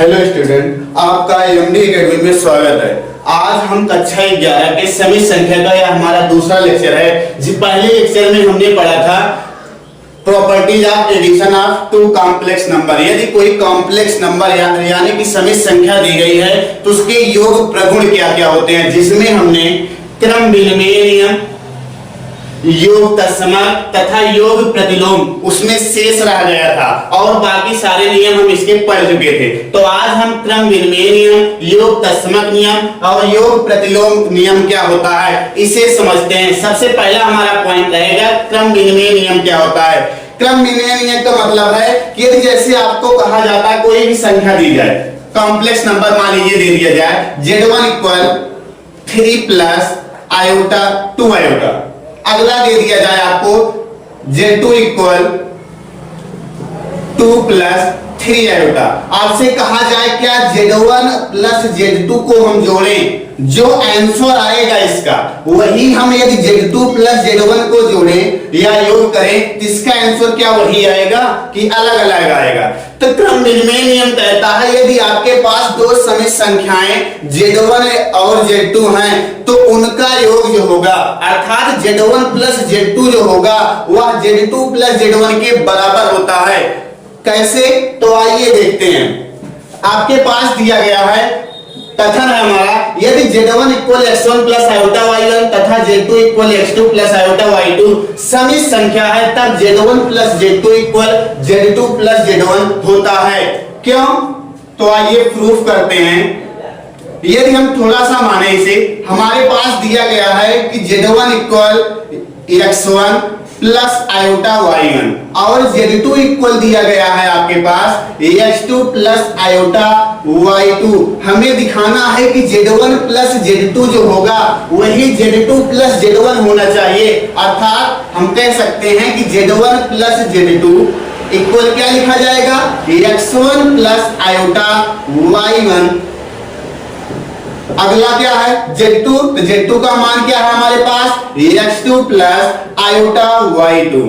Hello student, आपका MD academy में स्वागत है। आज हम कक्षा 11 के समित संख्या का यह हमारा दूसरा लेक्चर है। जी पहले लेक्चर में हमने पढ़ा था properties of addition of two complex number. यदि कोई कॉम्प्लेक्स नंबर यानी कि समित संख्या दी गई है तो उसके योग प्रगुण क्या क्या होते हैं, जिसमें हमने क्रम विनिमय नियम, योग तत्समक तथा योग प्रतिलोम उसमें शेष रह गया था और बाकी सारे नियम हम इसके पढ़ चुके थे। तो आज हम क्रम विनिमय नियम, योग तत्समक नियम और योग प्रतिलोम नियम क्या होता है इसे समझते हैं। सबसे पहला हमारा पॉइंट रहेगा क्रम विनिमय नियम क्या होता है। क्रम विनिमय नियम का मतलब है कि यदि जैसे आपको कहा जाता है कोई भी संख्या दी जाए, कॉम्प्लेक्स नंबर मान लीजिए दे दिया जाए z1 equal 3 plus iota 2 iota, अगला दे दिया जाए आपको z2 इक्वल 2 प्लस 3 आयोटा। आपसे कहा जाए क्या z1 प्लस z2 को हम जोड़ें, जो आंसर आएगा इसका वही हम यदि z2 प्लस z1 को जोड़ें या योग करें तो इसका आंसर क्या वही आएगा कि अलग अलग आएगा। तो क्रम विनिमय नियम कहता है यदि आपके पास दो समित संख्याएं z1 और z2 हैं तो उनका योग जो होगा अर्थात z1 प्लस z2 जो होगा वह z2 प्लस z1 के बराबर होता है। कैसे, तो आइए देखते हैं। आपके पास दिया गया है कथन है हमारा, यदि z1 equal x1 plus iota y1 तथा z2 equal x2 plus iota y2 समित संख्या है तब z1 plus z2 equal z2 plus z1 होता है। क्यों, तो आइए प्रूफ करते हैं। यदि हम थोड़ा सा माने इसे, हमारे पास दिया गया है कि z1 equal x1 plus iota y1 और z2 इक्वल दिया गया है आपके पास x2 प्लस आयोटा y2। हमें दिखाना है कि z1 प्लस z2 जो होगा वही z2 प्लस z1 होना चाहिए। अर्थात हम कह सकते हैं कि z1 प्लस z2 इक्वल क्या लिखा जाएगा x1 प्लस आयोटा y1। अगला क्या है z2, तो z2 का मान क्या है हमारे पास x2 प्लस आयोटा y2।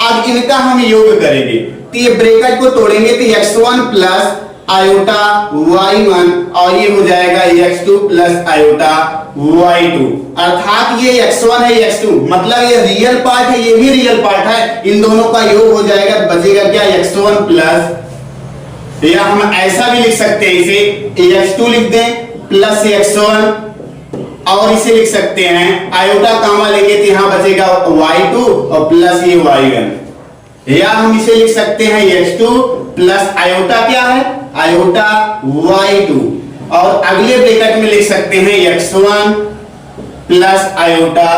अब इनका हम योग करेंगे तो ये ब्रैकेट को तोड़ेंगे तो x1 प्लस आयोटा y1 और ये हो जाएगा x2 प्लस आयोटा y2। अर्थात ये x1 है x2 मतलब ये रियल पार्ट है, ये भी रियल पार्ट है, इन दोनों का योग हो जाएगा, बचेगा क्या x1 प्लस, या हम ऐसा भी लिख सकते हैं इसे x2 लिख दें प्लस x1 और इसे लिख सकते हैं आयोटा कामा लेंगे तो यहां बचेगा y2 और प्लस ये y1, या हम इसे लिख सकते हैं x2 प्लस आयोटा क्या है आयोटा y2 और अगले ब्रैकेट में लिख सकते हैं x1 प्लस आयोटा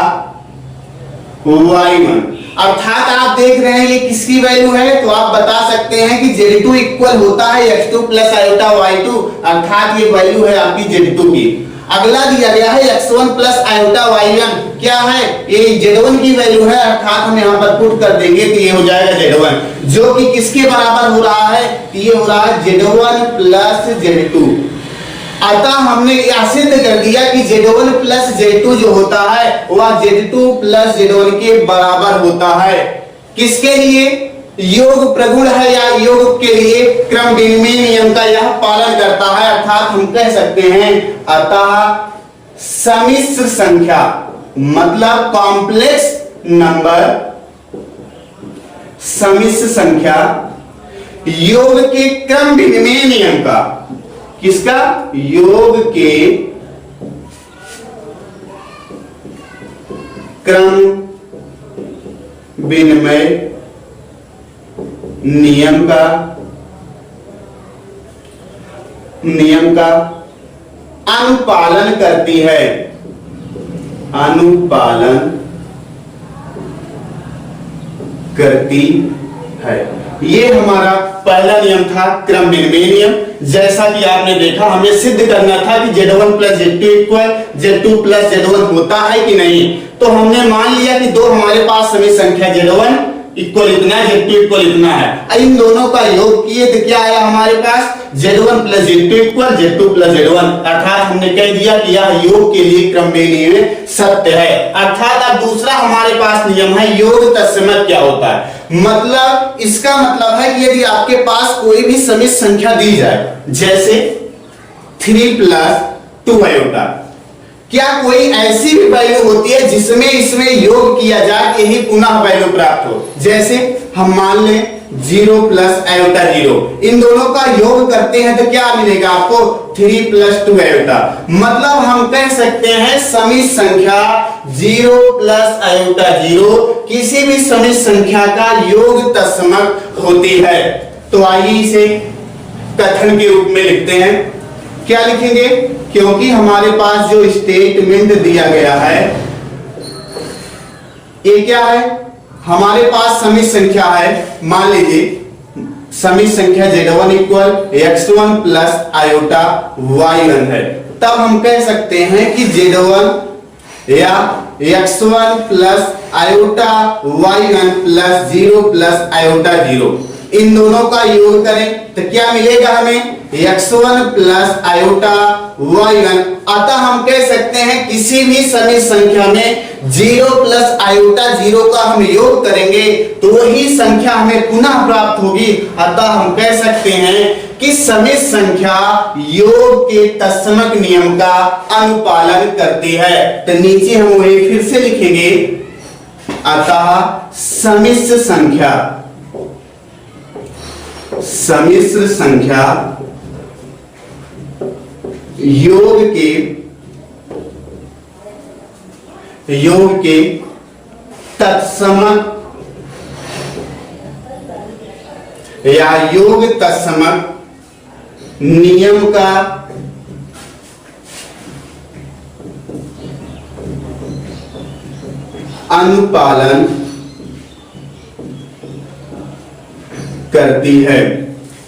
y1। अर्थात आप देख रहे हैं ये किसकी वैल्यू है, तो आप बता सकते हैं कि z2 इक्वल होता है x2 प्लस आयोटा y2, अर्थात ये वैल्यू है आपकी z2 की। अगला दिया गया है x1 प्लस आयोटा y1, क्या है ये z1 की वैल्यू है, अर्थात हम यहाँ पर पुट कर देंगे तो ये हो जाएगा z1, जो कि किसके बराबर हो रहा है, ये हो रहा है z1 प्लस z2। अतः हमने यह सिद्ध कर दिया कि z1 प्लस z2 जो होता है वह z2 प्लस z1 के बराबर होता है। किसके लिए, योग प्रगुण है या योग के लिए क्रम विनिमय नियम का यह पालन करता है। अर्थात हम कह सकते हैं अतः सम्मिश्र संख्या मतलब कॉम्प्लेक्स नंबर, सम्मिश्र संख्या योग के क्रम विनिमय नियम का, किसका, योग के क्रम विनिमय नियम का अनुपालन करती है, अनुपालन करती है। ये हमारा पहला नियम था क्रम विनिमय नियम। जैसा कि आपने देखा हमें सिद्ध करना था कि z1 plus z2 equal z2 plus z1 होता है कि नहीं, तो हमने मान लिया कि दो हमारे पास समित संख्या z1 इक्वल इतना, Z2 इक्वल इतना है। इन दोनों का योग किए तो क्या आया हमारे पास, Z1 plus Z2 equal Z2 plus Z1। अर्थात हमने कह दिया कि यह योग के लिए क्रमबेलीय में सत्य है। अर्थात अब दूसरा हमारे पास नियम है योग तत्समक क्या होता है। मतलब इसका मतलब है कि यदि आपके पास कोई भी समित संख्या दी जाए, जैसे 3 प्लस 2 आयोटा, क्या कोई ऐसी भी वैल्यू होती है जिसमें इसमें योग किया जाए यही पुनः वैल्यू प्राप्त हो। जैसे हम मान लें 0 प्लस आयोटा 0, इन दोनों का योग करते हैं तो क्या मिलेगा आपको, 3 प्लस 2 आयोटा। मतलब हम कह सकते हैं समित संख्या 0 प्लस आयोटा 0 किसी भी समित संख्या का योग तत्समक होती है। तो आइए इसे कथन के रूप में लिखते हैं। क्या लिखेंगे, क्योंकि हमारे पास जो स्टेटमेंट दिया गया है ये क्या है, हमारे पास समित संख्या है, मान लीजिए समित संख्या Z1 equal x1 plus iota y1 है। तब हम कह सकते हैं कि Z1 या x1 plus iota y1 plus 0 plus iota 0, इन दोनों का योग करें तो क्या मिलेगा हमें, x1 प्लस आयोटा y1। अतः हम कह सकते हैं किसी भी समित संख्या में 0 प्लस आयोटा 0 का हम योग करेंगे तो वही संख्या हमें पुनः प्राप्त होगी। अतः हम कह सकते हैं कि समित संख्या योग के तत्समक नियम का अनुपालन करती है। तो नीचे हम वही फिर से लिखेंगे, अतः समिश्र संख्या योग के तत्समक या योग तत्समक नियम का अनुपालन करती है।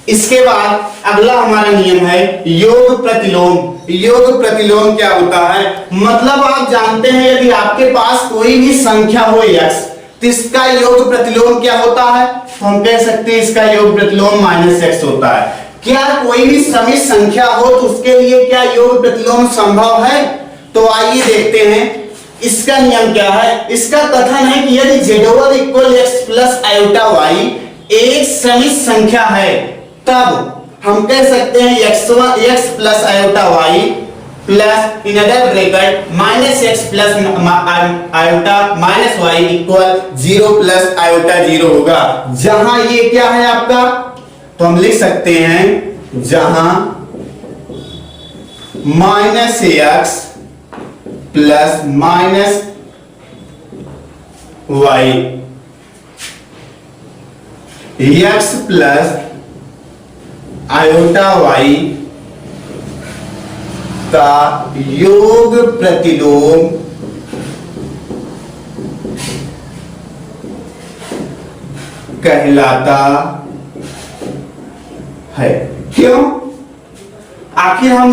इसके बाद अगला हमारा नियम है योग प्रतिलोम। योग प्रतिलोम क्या होता है, मतलब आप जानते हैं यदि आपके पास कोई भी संख्या हो x तो इसका योग प्रतिलोम क्या होता है, तो हम कह सकते हैं इसका योग प्रतिलोम -x होता है। क्या कोई भी समित संख्या हो तो उसके लिए क्या योग प्रतिलोम संभव है, तो आइए देखते हैं इसका नियम क्या है। इसका कथन है कि यदि Z1 equal x plus iota y एक समित संख्या है तब हम कह सकते हैं x plus iota y plus in other bracket -x plus iota -y equal 0 plus iota 0 होगा। जहां ये क्या है आपका, तो हम लिख सकते हैं जहां -x plus -y x plus iota y का योग प्रतिलोम कहलाता है। क्यों, आखिर हम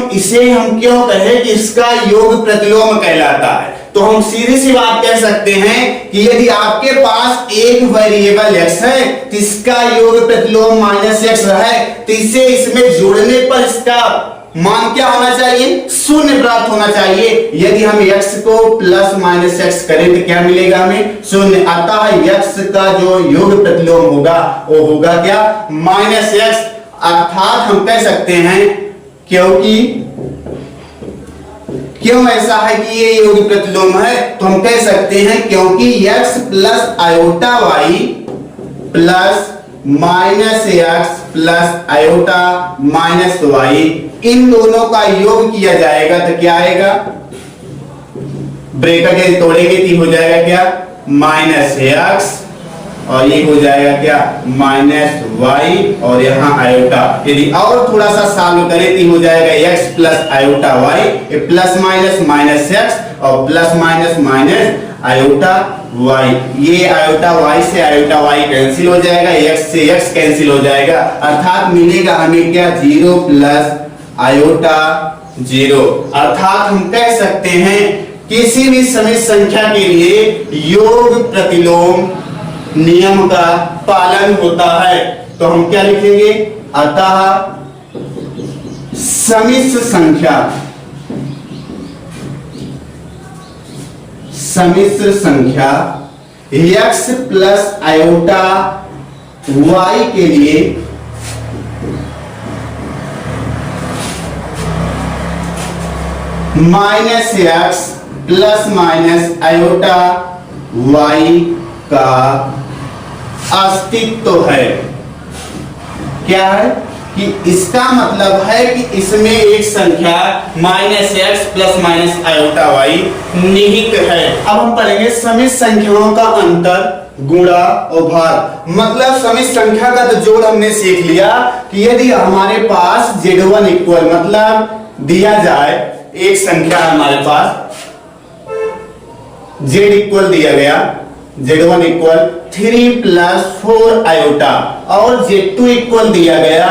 क्यों कहें कि इसका योग प्रतिलोम कहलाता है, तो हम सीधी सी बात कह सकते हैं कि यदि आपके पास एक वेरिएबल x है तो इसका योग प्रतिलोम -x है तो इसे इसमें जोड़ने पर इसका मान क्या होना चाहिए, शून्य प्राप्त होना चाहिए। यदि हम x को प्लस -x करें तो क्या मिलेगा हमें, शून्य। अतः x का जो योग प्रतिलोम होगा वो होगा क्या, -x। अर्थात हम कह सकते हैं क्यों ऐसा है कि ये योग प्रतिलोम है, तो हम कह सकते हैं क्योंकि x plus iota y plus -x plus iota -y इन दोनों का योग किया जाएगा तो क्या आएगा, ब्रैकेट तोड़ेंगे तो हो जाएगा क्या -x और ये हो जाएगा क्या -y और यहाँ आयोटा। यदि और थोड़ा सा सॉल्व करें तो हो जाएगा x plus iota y plus -x और प्लस आयोटा y। ये आयोटा y से आयोटा y कैंसिल हो जाएगा, x से x कैंसिल हो जाएगा। अर्थात मिलेगा हमें क्या 0 प्लस आयोटा 0। अर्थात हम कह सकते हैं किसी भी समित संख्या के लिए योग प्रतिलोम नियम का पालन होता है। तो हम क्या लिखेंगे, अतः समिश्र संख्या x प्लस आयोटा y के लिए minus X plus minus iota y का अस्तित्व है। क्या है कि इसका मतलब है कि इसमें एक संख्या minus X plus minus iota Y निहित है। अब हम पढ़ेंगे समिश्र संख्याओं का अंतर, गुणा और भाग। मतलब समिश्र संख्या का तो जोड़ हमने सीख लिया कि यदि हमारे पास z1 इक्वल मतलब दिया जाए एक संख्या हमारे पास z इक्वल दिया गया, z1 इक्वल 3 प्लस 4 आयोटा और z2 इक्वल दिया गया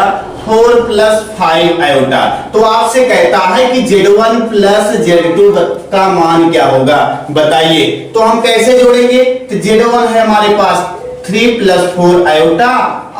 4 प्लस 5 आयोटा। तो आपसे कहता है कि z1 प्लस z2 का मान क्या होगा बताइए। तो हम कैसे जोड़ेंगे, तो z1 है हमारे पास 3 प्लस 4 आयोटा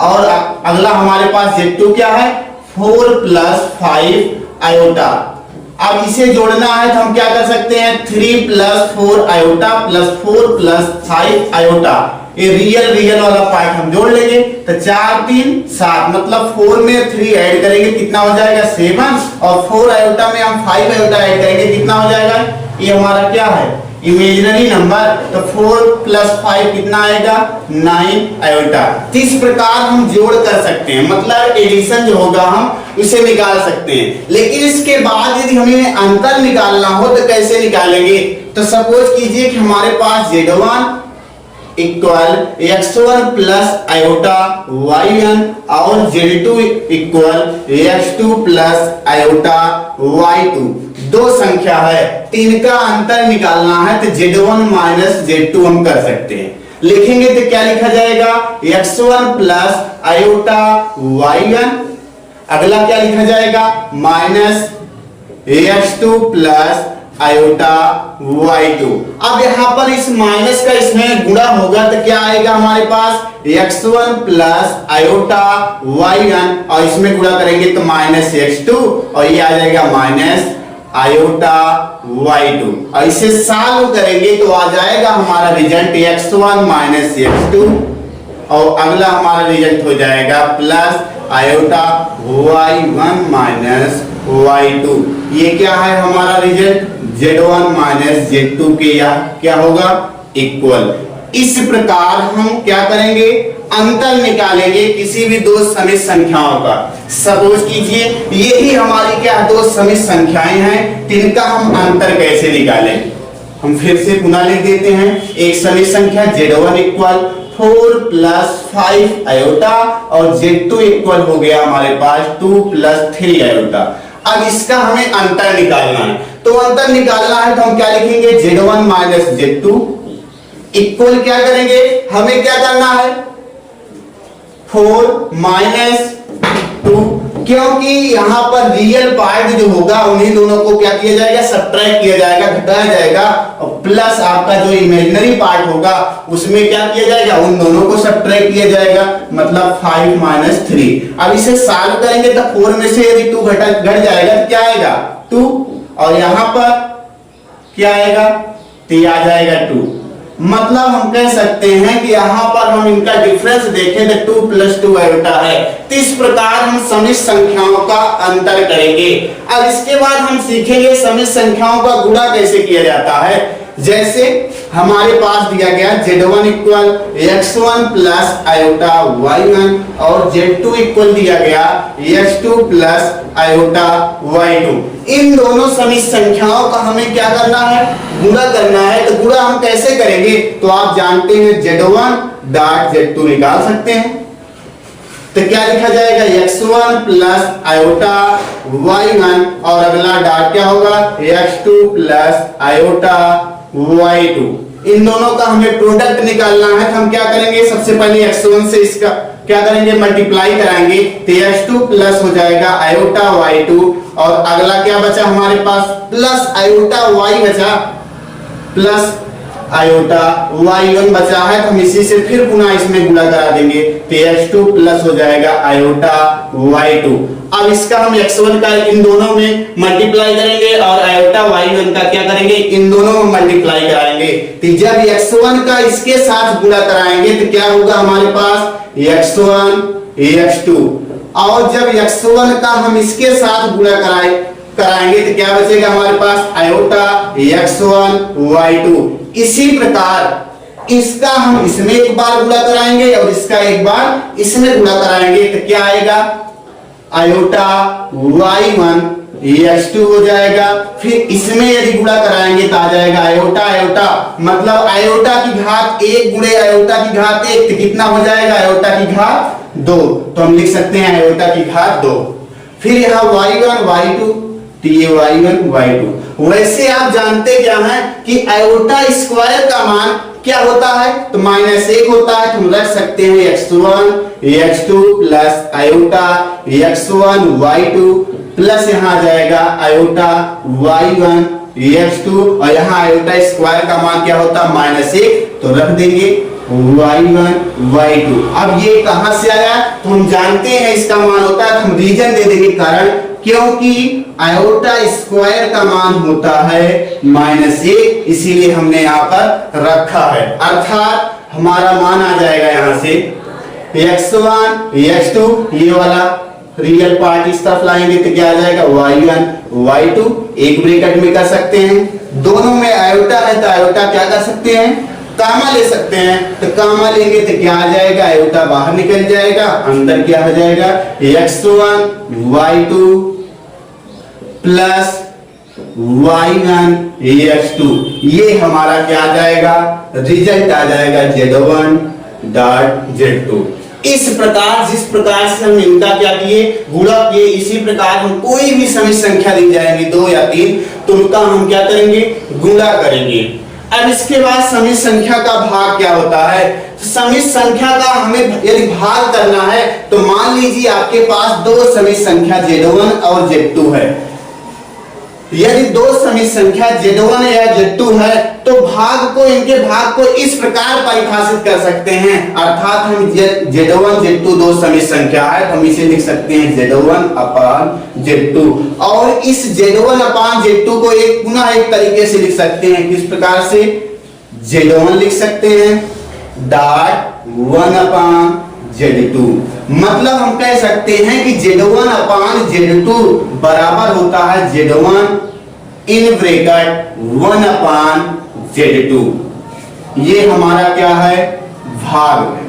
और अगला हमारे पास z2 क्या है 4 प्लस 5 आयोटा। अब इसे जोड़ना है तो हम क्या कर सकते हैं, 3 plus 4 iota plus 4 plus 5 iota, ये रियल वाला पार्ट हम जोड़ लेंगे। तो 4 3 7 मतलब 4 में 3 ऐड करेंगे कितना हो जाएगा 7 और 4 आयोटा में हम 5 आयोटा ऐड करेंगे कितना हो जाएगा, ये हमारा क्या है इमेजिनरी नंबर। तो 4 प्लस 5 कितना आएगा 9 आयोटा। तो इस प्रकार हम जोड़ कर सकते हैं, मतलब एडिशन जो होगा हम उसे निकाल सकते हैं। लेकिन इसके बाद यदि हमें अंतर निकालना हो तो कैसे निकालेंगे, तो सपोज कीजिए कि हमारे पास z1 equal x1 plus iota y1 और z2 equal x2 plus iota y2 दो संख्या है, तीन का अंतर निकालना है तो z1 माइनस z2 हम कर सकते हैं। लिखेंगे तो क्या लिखा जाएगा x1 प्लस आयोटा y1, अगला क्या लिखा जाएगा minus x2 plus iota y2। अब यहां पर इस माइनस का इसमें गुणा होगा तो क्या आएगा हमारे पास x1 प्लस आयोटा y1 और इसमें गुणा करेंगे तो माइनस x2 और ये आ जाएगा माइनस आयोटा y2 और इसे सॉल्व करेंगे तो आ जाएगा हमारा रिजल्ट x1 माइनस x2 और अगला हमारा रिजल्ट हो जाएगा plus iota y1 minus y2। ये क्या है हमारा रिजल्ट z1 माइनस z2 के या क्या होगा इक्वल। इस प्रकार हम क्या करेंगे अंतर निकालेंगे किसी भी दो समिश्र संख्याओं का। सपोज कीजिए यही हमारी क्या दो समिश्र संख्याएं हैं, तिनका हम अंतर कैसे निकालें। हम फिर से पुनः लिख देते हैं, एक समिश्र संख्या z1 इक्वल 4 प्लस 5 आयोटा और z2 इक्वल हो गया हमारे पास 2 प्लस 3 आयोटा। अब इसका हमें अंतर निकालना है, तो अंतर निकालना है तो हम क्या लिखेंगे z1 माइनस z2 इक्वल क्या करेंगे, हमें क्या करना है 4 माइनस 2, क्योंकि यहां पर रियल पार्ट जो होगा उन्हीं दोनों को क्या किया जाएगा सब्ट्रैक्ट किया जाएगा, घटाया जाएगा और प्लस आपका जो इमेजिनरी पार्ट होगा उसमें क्या किया जाएगा उन दोनों को सब्ट्रैक्ट किया जाएगा, मतलब 5 माइनस 3। अब इसे सॉल्व करेंगे तो 4 में से यदि 2 घट जाएगा तो क्या आएगा 2 और यहां पर क्या आएगा तो ये आ जाएगा 2। मतलब हम कह सकते हैं कि यहां पर हम इनका डिफरेंस देखें तो 2 प्लस 2 आयोटा है। तो इस प्रकार हम समिश्र संख्याओं का अंतर करेंगे। अब इसके बाद हम सीखेंगे समिश्र संख्याओं का गुणा कैसे किया जाता है। जैसे हमारे पास दिया गया z1 equal x1 plus iota y1 और z2 इक्वल दिया गया x2 प्लस आयोटा y2। इन दोनों समिश्र संख्याओं का हमें क्या करना है गुणा करना है। तो गुणा हम कैसे करेंगे, तो आप जानते हैं z1 डॉट z2 निकाल सकते हैं। तो क्या लिखा जाएगा x1 प्लस आयोटा y1 और अगला डॉट क्या होगा x2 प्लस आयोटा y2। इन दोनों का हमें प्रोडक्ट निकालना है तो हम क्या करेंगे सबसे पहले x1 से इसका क्या करेंगे मल्टीप्लाई कराएंगे तो x2 प्लस हो जाएगा आयोटा y2 और अगला क्या बचा हमारे पास प्लस आयोटा y बचा प्लस आयोटा y1 बचा है तो हम इसी से फिर पुनः इसमें गुणा करा देंगे तो x2 प्लस हो जाएगा आयोटा y2। अब इसका हम x1 का इन दोनों में मल्टीप्लाई करेंगे और आयोटा y1 का क्या करेंगे, इन दोनों में मल्टीप्लाई कराएंगे। तो जब x1 का इसके साथ गुणा कराएंगे तो क्या होगा हमारे पास x1 x2, और जब x1 का हम इसके साथ गुणा कराएंगे तो क्या बचेगा हमारे पास आयोटा x1 y2। इसी प्रकार इसका हम इसमें एक बार गुणा कराएंगे और इसका एक बार इसमें गुणा कराएंगे तो क्या आएगा आयोटा y1 x2 हो जाएगा। फिर इसमें यदि गुणा कराएंगे तो आ जाएगा आयोटा आयोटा, मतलब आयोटा की घात 1 गुणे आयोटा की घात 1 तो कितना हो जाएगा आयोटा की घात 2, तो हम लिख सकते हैं आयोटा की घात 2। फिर यहाँ y1 y2 तो ये y1 y2। वैसे आप जानते क्या हैं कि आयोटा स्क्वायर का मान क्या होता है, तो -1 होता है। तो हम रख सकते हैं x1 x2 plus iota x1 y2 plus यहाँ आ जाएगा आयोटा y1 x2, और यहाँ आयोटा स्क्वायर का मान क्या होता है -1, तो रख देंगे y1 y2। अब ये कहां से आया, तो हम जानते हैं इसका मान होता है, तो हम रीजन दे देंगे कारण, क्योंकि आयोटा स्क्वायर का मान होता है -1, इसीलिए हमने यहाँ पर रखा है। अर्थात हमारा मान आ जाएगा यहाँ से x1 x2, ये वाला रियल पार्ट इस तरफ लाएंगे तो क्या आ जाएगा y1 y2। एक ब्रैकेट में कर सकते हैं, दोनों में आयोटा है तो आयोटा क्या कर सकते हैं कामा ले सकते हैं, तो कामा लेंगे तो क्या आ जाएगा आयोटा बाहर निकल जाएगा, अंदर क्या हो जाएगा x1 y2 plus y1 x2। ये हमारा क्या आ जाएगा रिजल्ट आ जाएगा z1 डॉट z2। इस प्रकार जिस प्रकार से हम इनका क्या किए गुणा किए, इसी प्रकार हम कोई भी समित संख्या दी जाएंगी 2 या 3 तो उनका हम क्या करेंगे गुणा करेंगे। अब इसके बाद समित संख्या का भाग क्या होता है, समित संख्या का हमें यदि भाग करना है तो मान लीजिए आपके पास 2 समित संख्या z1 और z2 है। यदि 2 समित संख्या z1 या z2 है तो इनके भाग को इस प्रकार परिभाषित कर सकते हैं, अर्थात हम z1 z2 2 समित संख्या है तो हम इसे लिख सकते हैं z1 अपान z2, और इस z1 अपान z2 को पुनः एक तरीके से लिख सकते हैं, किस प्रकार से z1 लिख सकते हैं डॉट 1 अपान z2। मतलब हम कह सकते हैं कि z1 अपान z2 बराबर होता है z1 in bracket 1 upon z2। ये हमारा क्या है भाग है।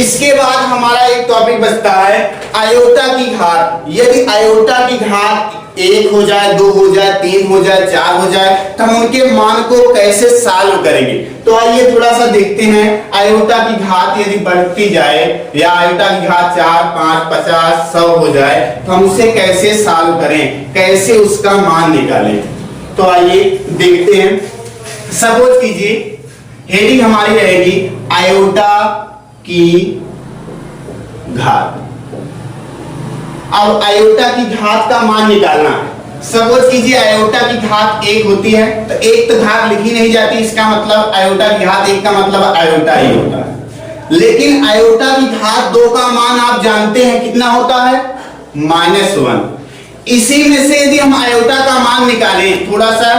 इसके बाद हमारा एक टॉपिक बचता है आयोटा की घात। यदि आयोटा की घात 1 हो जाए, 2 हो जाए, 3 हो जाए, 4 हो जाए तो हम उनके मान को कैसे सॉल्व करेंगे, तो आइए थोड़ा सा देखते हैं। आयोटा की घात यदि बढ़ती जाए या आयोटा की घात 4 5 50 100 हो जाए तो हम उसे कैसे सॉल्व करें, कैसे उसका मान निकालें, तो आइए देखते हैं। सपोज कीजिए हेडिंग हमारी रहेगी आयोटा की घात। अब आयोटा की घात का मान निकालना है। सपोज कीजिए आयोटा की घात 1 होती है तो 1 तो घात लिखी नहीं जाती, इसका मतलब आयोटा की घात 1 का मतलब आयोटा ही होता है। लेकिन आयोटा की घात 2 का मान आप जानते हैं कितना होता है -1। इसी में से यदि हम आयोटा का मान निकालें, थोड़ा सा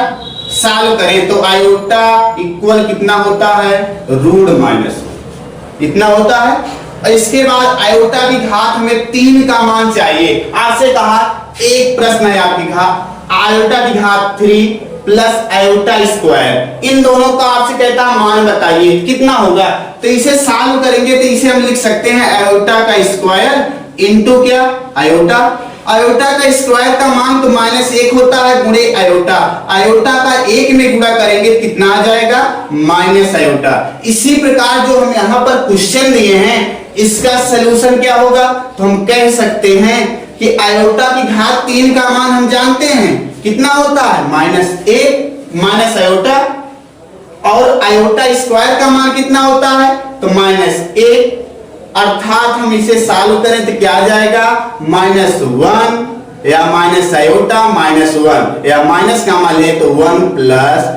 सॉल्व करें तो आयोटा इक्वल कितना होता है √-1 इतना होता है। और इसके बाद आयोटा की घात हमें 3 का मान चाहिए। आपसे कहा एक प्रश्न है आपकी घात आयोटा की घात 3 प्लस आयोटा स्क्वायर, इन दोनों का आपसे कहता है मान बताइए कितना होगा, तो इसे सॉल्व करेंगे तो इसे हम लिख सकते हैं आयोटा का स्क्वायर इनटू क्या आयोटा। आयोटा का स्क्वायर का मान तो -1 होता है गुणे आयोटा, आयोटा का 1 में गुणा करेंगे कितना आ जाएगा माइनस आयोटा। इसी प्रकार जो हम यहाँ पर क्वेश्चन दिए हैं इसका सलूशन क्या होगा, तो हम कह सकते हैं कि आयोटा की घात 3 का मान हम जानते हैं कितना होता है -1 माइनस आयोटा, और आयोटा स्क्वायर का मान कितना होता है तो -1, अर्थात हम इसे सॉल्व करें तो क्या आ जाएगा -1 या माइनस आयोटा -1 या माइनस का मान ले तो 1 प्लस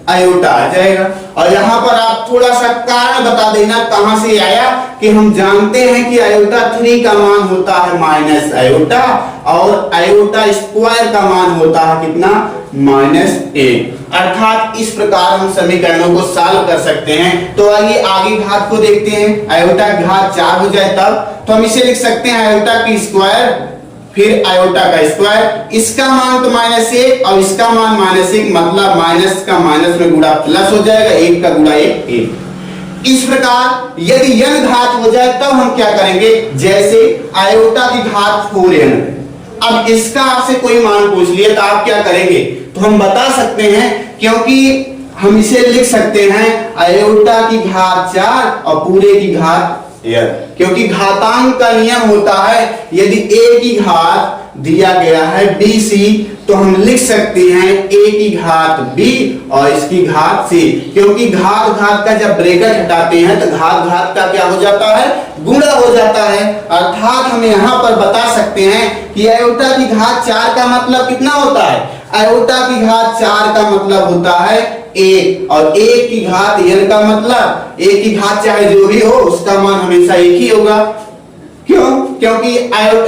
आयोटा आ जाएगा। और यहाँ पर आप थोड़ा सा कारण बता देना कहां से आया, कि हम जानते हैं कि आयोटा 3 का मान होता है माइनस आयोटा, और आयोटा स्क्वायर का मान होता है कितना, -1। अर्थात इस प्रकार हम समीकरणों को सॉल्व कर सकते हैं। तो आइए आगे घात को देखते हैं। आयोटा की घात 4 हो जाए तब तो हम इसे लिख सकते हैं आयोटा की स्क्वायर फिर आयोटा का स्क्वायर, इसका मान तो -1 और इसका मान -1, मतलब माइनस का माइनस में गुणा प्लस हो जाएगा, 1 का गुणा 1। इस प्रकार यदि n घात हो जाए तब हम क्या करेंगे, जैसे आयोटा की घात 4n, अब इसका आपसे कोई मान पूछ लिया तो आप क्या करेंगे, तो हम बता सकते हैं, क्योंकि हम इसे लिख सकते हैं आयोटा की घात 4 और पूरे की घात n, क्योंकि घातांक का नियम होता है यदि a की घात दिया गया है bc तो हम लिख सकते हैं a की घात b और इसकी घात c, क्योंकि घात घात का जब ब्रैकेट हटाते हैं तो घात घात का क्या हो जाता है, गुणा हो जाता है। अर्थात हम यहाँ पर बता सकते हैं कि आयोटा की घात 4 का मतलब कितना होता है, आयोटा की घात 4 का मतलब होता है 1, और 1 की घात n का मतलब 1 की घात चाहे जो भी हो उसका मान हमेशा 1 ही होगा। क्यों, क्योंकि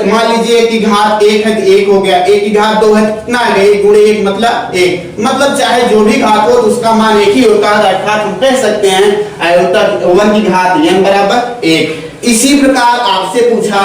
मान लीजिए 1 की घात 1 है तो 1 हो गया, 1 की घात 2 है तो कितना है, 1 गुणे 1 मतलब 1, मतलब चाहे जो भी घात हो तो उसका मान 1 ही होता है। अर्थात हम कह सकते हैं आयोटा 1 की घात n बराबर 1। इसी प्रकार आपसे पूछा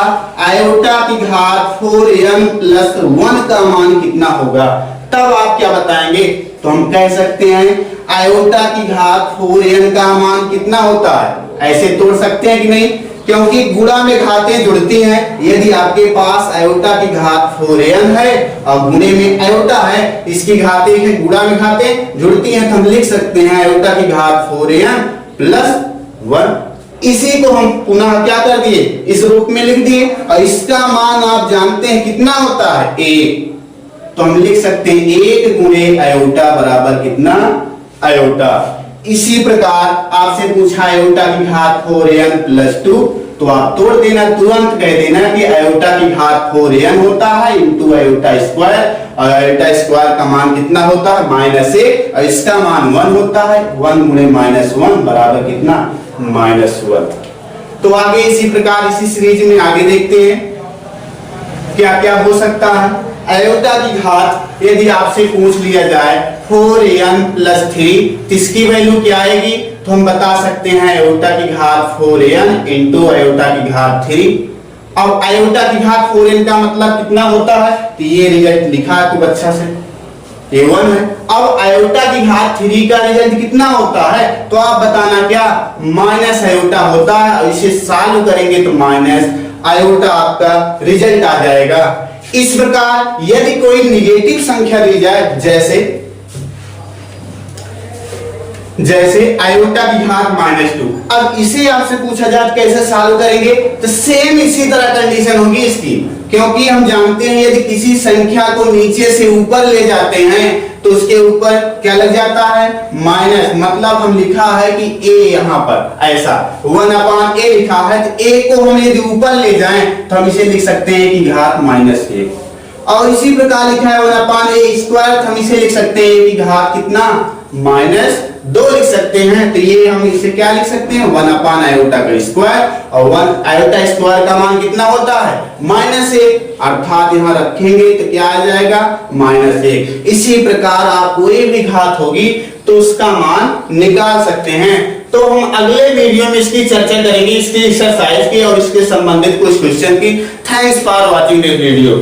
आयोटा की घात 4n प्लस 1 का मान कितना होगा, तब आप क्या बताएंगे, तो हम कह सकते हैं आयोटा की घात 4n का मान कितना होता है, ऐसे तोड़ सकते हैं कि नहीं, क्योंकि गुणा में घातें जुड़ती हैं। यदि आपके पास आयोटा की घात 4n है और गुणे में आयोटा है, इसकी घातें हैं, गुणा में घातें जुड़ती हैं, तो हम लिख सकते हैं आयोटा की घात 4n प्लस 1। इसी को हम पुनः क्या कर दिए, इस रूप में लिख दिए, और इसका मान आप जानते हैं कितना होता है 1, तो हम लिख सकते हैं 1 गुणे आयोटा बराबर कितना, आयोटा। इसी प्रकार आपसे पूछा आयोटा की घात 4n प्लस 2, तो आप तोड़ देना, तुरंत कह देना कि आयोटा की घात 4n होता है इंटू आयोटा स्क्वायर, और आयोटा स्क्वायर का मान कितना होता है -1, और इसका मान 1 होता है, 1 गुणे -1 बराबर कितना, -1। तो आगे इसी प्रकार इसी सीरीज में आगे देखते हैं क्या क्या हो सकता है। आयोटा की घात यदि आपसे पूछ लिया जाए 4n प्लस 3, इसकी वैल्यू क्या आएगी, तो हम बता सकते हैं आयोटा की घात 4n इंटू आयोटा की घात 3। अब आयोटा की घात 4n का मतलब कितना होता है, तो ये रिजल्ट लिखा है खूब अच्छा से, ये 1 है। अब आयोटा की घात 3 का रिजल्ट कितना होता है, तो आप बताना क्या, माइनस आयोटा होता है, और इसे सॉल्व करेंगे तो माइनस आयोटा आपका रिजल्ट आ जाएगा। इस प्रकार यदि कोई निगेटिव संख्या दी जाए, जैसे आयोटा की घात -2, अब इसे आपसे पूछा जाए कैसे सॉल्व करेंगे, तो सेम इसी तरह कंडीशन होगी इसकी, क्योंकि हम जानते हैं यदि किसी संख्या को नीचे से ऊपर ले जाते हैं तो उसके ऊपर क्या लग जाता है, माइनस, मतलब हम लिखा है कि a यहाँ पर ऐसा 1/a लिखा है, तो a को हम यदि ऊपर ले जाएं तो हम इसे लिख सकते हैं कि घात -1, और इसी प्रकार लिखा है 1/a स्क्वायर, तो हम इसे लिख सकते हैं कि घात कितना, -2 लिख सकते हैं। तो ये हम इसे क्या लिख सकते हैं, 1 आयोटा का स्क्वायर, और 1 आयोटा स्क्वायर का मान कितना होता है, -1, अर्थात यहाँ रखेंगे तो क्या आ जाएगा, -1। इसी प्रकार आप कोई भी घात होगी तो उसका मान निकाल सकते हैं। तो हम अगले वीडियो में इसकी चर्चा करेंगे, इसकी एक्सरसाइज की और इसके संबंधित कुछ क्वेश्चन की। Thanks for watching this video.